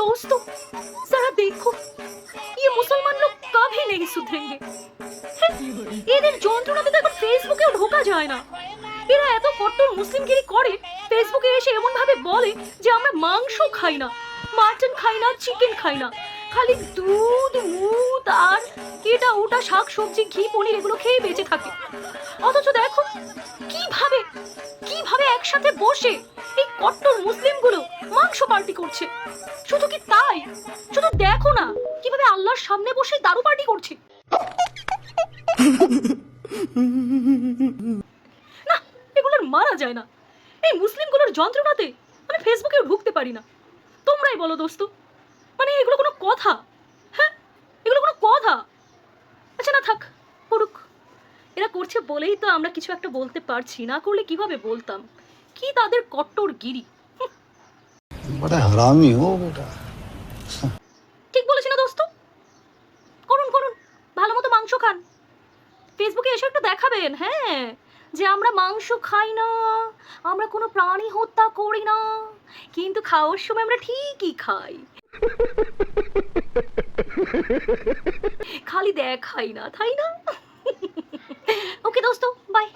दोस्तों जरा देखो ये मुसलमान लोग कभी नहीं सुधरेंगे। এদের যন্ত্রণাতে দেখো ফেসবুকেও ঢোকা যায় না। এরা এত কট্টর মুসলিমগিরি করে, ফেসবুকে এসে এমন ভাবে বলে যে আমরা মাংস খাই না, মাটন খাই না, চিকেন খাই না, খালি দুধ মুদ আর এটা ওটা শাক সবজি ঘি পনির এগুলো খেয়ে বেঁচে থাকে। অথচ দেখো কিভাবে কিভাবে একসাথে বসে এই কট্টর মুসলিমগুলো মাংস পার্টি করছে। শুধু কি তাই, শুধু দেখো না কিভাবে আল্লাহর সামনে বসে দারু পার্টি করছে। না, এগুলোর মারা যায় না। এই মুসলিমগুলোর যন্ত্রণাতে আমি ফেসবুকেও ঢুকতে পারি না। তোমরাই বলো দোস্ত, মানে এগুলো কোনো কথা? হ্যাঁ, এগুলো কোনো কথা? আচ্ছা না থাক, করুক। এরা করছে বলেই তো আমরা কিছু একটা বলতে পারছি, না করলে কিভাবে বলতাম। কি তাদের কট্টর গিরি। বড় হারামি হো বেটা। ঠিক বলেছি না দোস্ত? করুন করুন, ভালো মতো মাংস খান, ফেসবুকে এসে একটু দেখাবেন হ্যাঁ যে আমরা মাংস খাই না, আমরা কোনো প্রাণী হত্যা করি না, কিন্তু খাওয়ার সময় আমরা ঠিকই খাই, খালি দেখাই না, তাই না? ওকে দোস্ত, বাই।